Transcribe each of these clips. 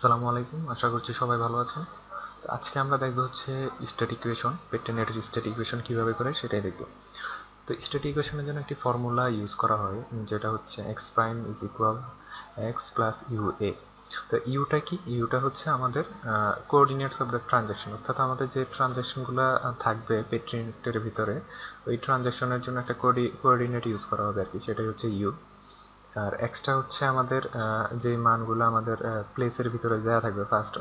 আসসালামু আলাইকুম, আশা করছি সবাই ভালো আছেন। তো আজকে আমরা দেখব হচ্ছে স্ট্যাটিক ইকুয়েশন, পেট্রিনের স্ট্যাটিক ইকুয়েশন কিভাবে করে সেটাই দেখব। তো স্ট্যাটিক ইকুয়েশনের জন্য একটি ফর্মুলা ইউজ করা হয়, যেটা হচ্ছে X prime is equal X plus U A. তো ইউটা কি? ইউটা হচ্ছে আমাদের কোঅর্ডিনেটস অফ দ্য ট্রানজ্যাকশন, অর্থাৎ আমাদের যে ট্রানজ্যাকশনগুলো থাকবে পেট্রিনেটের ভিতরে, ওই ট্রানজ্যাকশনের জন্য একটা কোঅর্ডিনেট ইউজ করা হবে আর কি, সেটাই হচ্ছে ইউ। আর এক্সট্রা হচ্ছে আমাদের যে মানগুলো আমাদের প্লেসের ভিতরে দেওয়া থাকবে, ফার্স্ট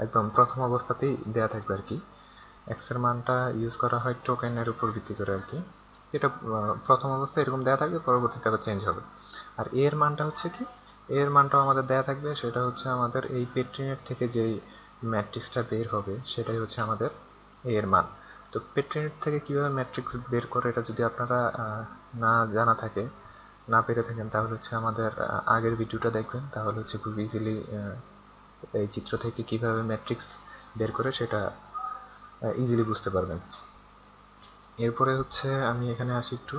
একদম প্রথম অবস্থাতেই দেওয়া থাকবে আর কি। এক্স এর মানটা ইউজ করা হয় টোকেনের উপর ভিত্তি করে আর কি, এটা প্রথম অবস্থায় এরকম দেওয়া থাকবে, পরবর্তীতে আবার চেঞ্জ হবে। আর এর মানটা হচ্ছে কি, এর মানটাও আমাদের দেওয়া থাকবে, সেটা হচ্ছে আমাদের এই পেট্রিনেট থেকে যেই ম্যাট্রিক্সটা বের হবে সেটাই হচ্ছে আমাদের এর মান। তো পেট্রিনেট থেকে কিভাবে ম্যাট্রিক্স বের করে, এটা যদি আপনারা না জানা থাকে, না পেরে থাকেন, তাহলে হচ্ছে আমাদের আগের ভিডিওটা দেখবেন, তাহলে হচ্ছে খুব ইজিলি এই চিত্র থেকে কিভাবে ম্যাট্রিক্স বের করে সেটা ইজিলি বুঝতে পারবেন। এরপরে হচ্ছে আমি এখানে আসি একটু।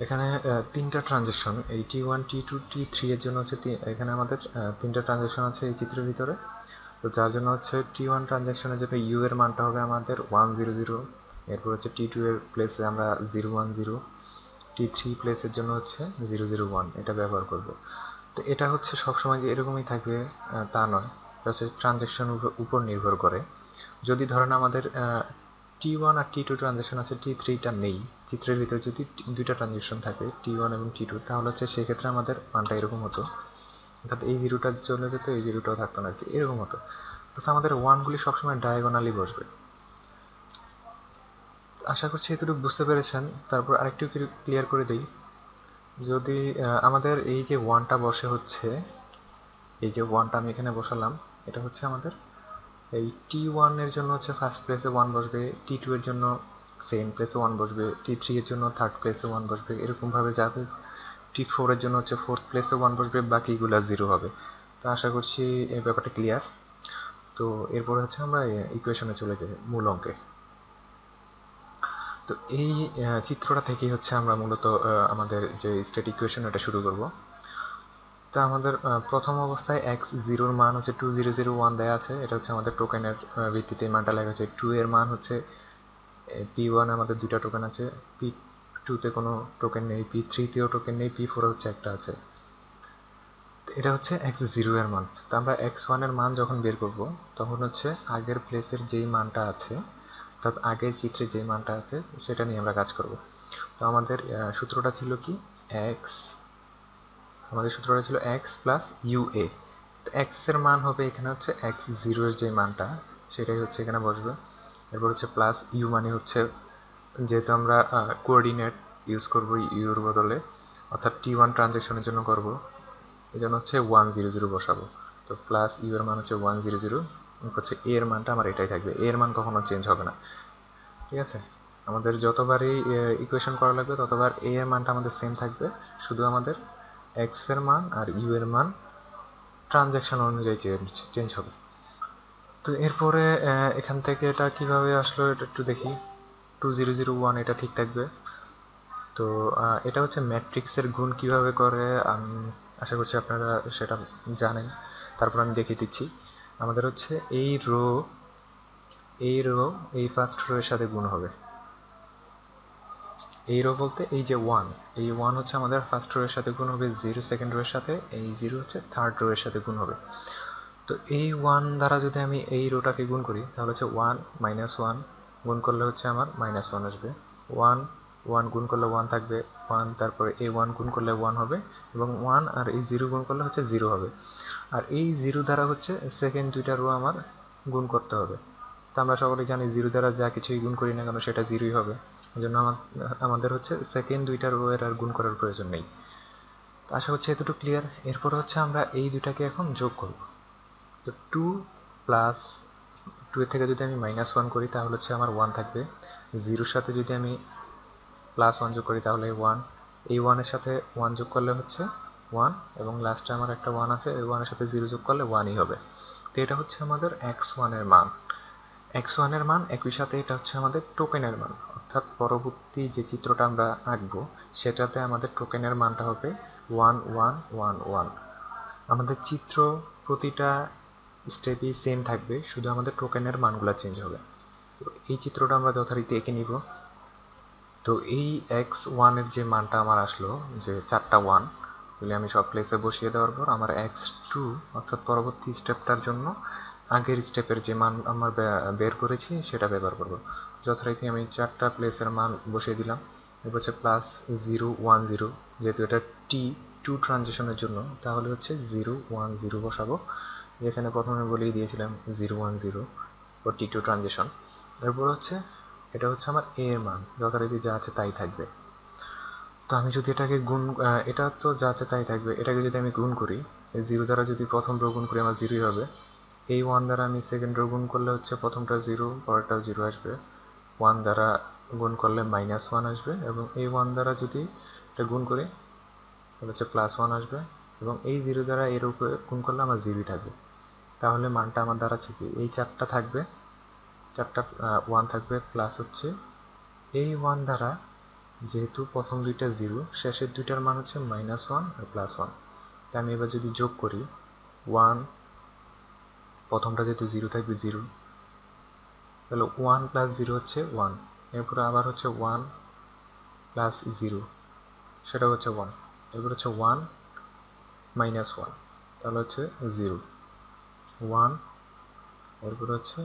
এখানে তিনটা ট্রানজেকশন, এই T1 T2 T3 এর জন্য হচ্ছে এখানে আমাদের তিনটা ট্রানজেকশন আছে এই চিত্রের ভিতরে। তো যার জন্য হচ্ছে T1 ট্রানজেকশনের জন্য ইউ এর মানটা হবে আমাদের 100, এরপর হচ্ছে T2 এর প্লেসে আমরা 010, T3 প্লেসের জন্য হচ্ছে 001 এটা ব্যবহার করব। তো এটা হচ্ছে সবসময় যে এরকমই থাকবে তা নয়, এটা হচ্ছে ট্রানজেকশন উপর নির্ভর করে। যদি ধরেন আমাদের T1 আর T2 ট্রানজেকশন আছে, T3টা নেই, চিত্রের ভিতরে যদি দুইটা ট্রানজেকশন থাকে T1 এবং T2, তাহলে হচ্ছে সেক্ষেত্রে আমাদের মানটা এরকম হতো, অর্থাৎ এই জিরোটা চলে যেত, এই জিরোটাও থাকতো না আর কি, এরকম হতো। অর্থাৎ আমাদের ওয়ানগুলি সবসময় ডায়াগোনালি বসবে। আশা করছি এতটুকু বুঝতে পেরেছেন। তারপর আরেকটু ক্লিয়ার করে দিই, যদি আমাদের এই যে ওয়ানটা বসে হচ্ছে, এই যে ওয়ানটা আমি এখানে বসালাম, এটা হচ্ছে আমাদের এই T1 এর জন্য হচ্ছে ফার্স্ট প্লেসে ওয়ান বসবে, T2 এর জন্য সেকেন্ড প্লেসে ওয়ান বসবে, T3 এর জন্য থার্ড প্লেসে ওয়ান বসবে, এরকমভাবে যাবে। T4 এর জন্য হচ্ছে ফোর্থ প্লেসে ওয়ান বসবে, বাকিগুলা জিরো হবে। তো আশা করছি এই ব্যাপারটা ক্লিয়ার। তো এরপরে হচ্ছে আমরা ইকুয়েশনে চলে যাই, মূল অঙ্কে। তো এই চিত্রটা থেকেই হচ্ছে আমরা মূলত আমাদের যে স্টেট ইকুয়েশন এটা শুরু করব। তা আমাদের প্রথম অবস্থায় এক্স জিরোর মান হচ্ছে 2001 দেওয়া আছে, এটা হচ্ছে আমাদের টোকেনের ভিত্তিতে মানটা লেখা আছে। 2 এর মান হচ্ছে P1, আমাদের দুইটা টোকেন আছে, P2 তে কোনো টোকেন নেই, P3-তেও টোকেন নেই, P4 হচ্ছে একটা আছে। এটা হচ্ছে x0 এর মান। তো আমরা x1 এর মান যখন বের করব, তখন হচ্ছে আগের প্লেসের যেই মানটা আছে, অর্থাৎ আগের চিত্রে যেই মানটা আছে সেটা নিয়ে আমরা কাজ করব। তো আমাদের সূত্রটা ছিল কি, x, আমাদের সূত্রটা ছিল x প্লাস ইউএ। তো x এর মান হবে এখানে হচ্ছে x0 এর যে মানটা, সেটাই হচ্ছে এখানে বসবে। এরপর হচ্ছে প্লাস ইউ, মানে হচ্ছে যেহেতু আমরা কোঅর্ডিনেট ইউজ করব ইউর বদলে, অর্থাৎ T1 ট্রানজেকশনের জন্য করব, এই জন্য হচ্ছে 100 বসাবো। তো প্লাস ইউ এর মান হচ্ছে 100, হচ্ছে এ এর মানটা আমার এটাই থাকবে, এ এর মান কখনো চেঞ্জ হবে না, ঠিক আছে। আমাদের যতবারই ইকুয়েশন করা লাগবে ততবার এ এর মানটা আমাদের সেম থাকবে, শুধু আমাদের এক্স এর মান আর ইউ এর মান ট্রানজ্যাকশন অনুযায়ী চেঞ্জ হবে। তো এরপরে এখান থেকে এটা কিভাবে আসলো এটা একটু দেখি। 2001 এটা ঠিক থাকবে। তো এটা হচ্ছে ম্যাট্রিক্সের গুণ কিভাবে করে, আমি আশা করছি আপনারা সেটা জানেন, তারপর আমি দেখিয়ে দিচ্ছি। আমাদের হচ্ছে এই ফার্স্ট রো এর সাথে গুণ হবে। এই রো বলতে এই যে ওয়ান, এই ওয়ান হচ্ছে আমাদের ফার্স্ট রো এর সাথে গুণ হবে, জিরো সেকেন্ড রো এর সাথে, এই জিরো হচ্ছে থার্ড রো এর সাথে গুণ হবে। তো এই ওয়ান দ্বারা যদি আমি এই রোটাকে গুণ করি, তাহলে হচ্ছে ওয়ান মাইনাস ওয়ান গুণ করলে হচ্ছে আমার মাইনাস ওয়ান আসবে। ওয়ান ওয়ান গুণ করলে ওয়ান থাকবে, ওয়ান, তারপরে এই ওয়ান গুণ করলে ওয়ান হবে, এবং ওয়ান আর এই জিরো গুণ করলে হচ্ছে জিরো হবে। আর এই জিরো দ্বারা হচ্ছে সেকেন্ড দুইটা রো আমার গুণ করতে হবে। তো আমরা সকলেই জানি জিরো দ্বারা যা কিছুই গুণ করি না কেন সেটা জিরোই হবে, এই জন্য আমাদের হচ্ছে সেকেন্ড দুইটা রো এর আর গুণ করার প্রয়োজন নেই। তো আশা করছি এতটুকু ক্লিয়ার। এরপর হচ্ছে আমরা এই দুটাকে এখন যোগ করব। তো টু প্লাস টু এর থেকে যদি আমি মাইনাস ওয়ান করি তাহলে হচ্ছে আমার ওয়ান থাকবে, জিরোর সাথে যদি আমি প্লাস ওয়ান যোগ করি তাহলে ওয়ান, এই ওয়ানের সাথে ওয়ান যোগ করলে হচ্ছে ওয়ান, এবং লাস্টে আমার একটা ওয়ান আছে, এই ওয়ানের সাথে জিরো যোগ করলে ওয়ানই হবে। তো এটা হচ্ছে আমাদের x1 এর মান। x1 এর মান, একই সাথে এটা হচ্ছে আমাদের টোকেনের মান, অর্থাৎ পরবর্তী যে চিত্রটা আমরা আঁকবো সেটাতে আমাদের টোকেনের মানটা হবে 1111। আমাদের চিত্র প্রতিটা স্টেপই সেম থাকবে, শুধু আমাদের টোকেনের মানগুলো চেঞ্জ হবে। তো এই চিত্রটা আমরা যথারীতি এঁকে নিব। তো এই x1 এর যে মানটা আমার আসলো, যে 4টা 1, বলে আমি সব প্লেসে বসিয়ে দেওয়ার পর আমার x2 অর্থাৎ পরবর্তী স্টেপটার জন্য আগের স্টেপের যে মান আমার বের করেছি সেটা ব্যবহার করব। যথারীতি আমি 4টা প্লেসের মান বসিয়ে দিলাম। এরপর হচ্ছে +0 1 0, যেহেতু এটা T2 ট্রানজিশনের জন্য, তাহলে হচ্ছে 0 1 0 বসাবো। যেখানে প্রথমে বলেই দিয়েছিলাম 0 1 0 ফর T2 ট্রানজিশন। এরপর হচ্ছে এটা হচ্ছে আমার a এর মান, যথারীতি যা আছে তাই থাকবে। তো আমি যদি এটাকে এটা তো যা আছে তাই থাকবে, এটাকে যদি আমি গুণ করি, 0 দ্বারা যদি প্রথম রো গুণ করি আমার 0ই হবে। এই 1 দ্বারা আমি সেকেন্ড রো গুণ করলে হচ্ছে প্রথমটা 0, পরেরটাও 0 আসবে। 1 দ্বারা গুণ করলে -1 আসবে, এবং এই 1 দ্বারা যদি এটা গুণ করি তাহলে হচ্ছে +1 আসবে, এবং এই 0 দ্বারা এর উপরে গুণ করলে আমার 0ই থাকবে। তাহলে মানটা আমার দ্বারা কি এই 4টা থাকবে, 4টা 1 থাকবে, প্লাস হচ্ছে এই 1 দ্বারা, যেহেতু প্রথম দুইটা 0, শেষের দুইটার মান হচ্ছে -1 আর +1। তাই আমি এবার যদি যোগ করি 1, প্রথমটা যেহেতু 0 থাকবে 0, তাহলে 1 + 0 হচ্ছে 1, এরপরে আবার হচ্ছে 1 + 0, সেটা হচ্ছে 1, এরপর হচ্ছে 1 - 1, তাহলে হচ্ছে 0, 1, এরপর হচ্ছে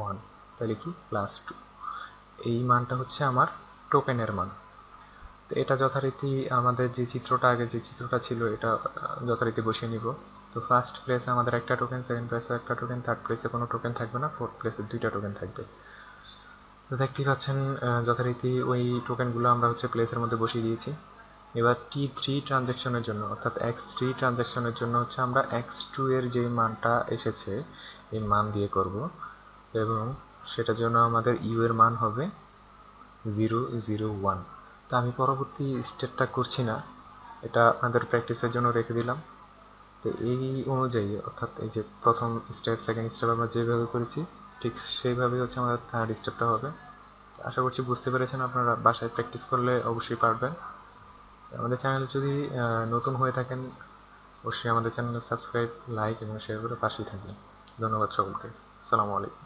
1, তাহলে কি +2। এই মানটা হচ্ছে আমার টোকেনের মান। তো এটা যথারীতি আমাদের যে চিত্রটা, আগে যে চিত্রটা ছিল, এটা যথারীতি বসিয়ে নিব। তো ফার্স্ট প্লেসে আমাদের একটা টোকেন, সেকেন্ড প্লেসে একটা টোকেন, থার্ড প্লেসে কোনো টোকেন থাকবে না, ফোর্থ প্লেসে দুইটা টোকেন থাকবে। তো দেখতেই পাচ্ছেন যথারীতি ওই টোকেনগুলো আমরা হচ্ছে প্লেসের মধ্যে বসিয়ে দিয়েছি। এবার T3 ট্রানজ্যাকশনের জন্য, অর্থাৎ x3 ট্রানজ্যাকশনের জন্য হচ্ছে আমরা x2 এর যে মানটা এসেছে এই মান দিয়ে করব, এবং সেটার জন্য আমাদের u এর মান হবে 0 0 1। তো আমি পরবর্তী স্টেপটা করছি না, এটা আপনাদের প্র্যাকটিসের জন্য রেখে দিলাম। তো এই অনুযায়ী, অর্থাৎ এই যে প্রথম স্টেপ সেকেন্ড স্টেপ আমরা যেভাবে করেছি ঠিক সেইভাবেই হচ্ছে আমাদের থার্ড স্টেপটা হবে। আশা করছি বুঝতে পেরেছেন, আপনারা বাসায় প্র্যাকটিস করলে অবশ্যই পারবেন। আমাদের চ্যানেল যদি নতুন হয়ে থাকেন, অবশ্যই আমাদের চ্যানেল সাবস্ক্রাইব, লাইক এবং শেয়ার করে পাশেই থাকবেন। ধন্যবাদ সকলকে। আসসালামু আলাইকুম।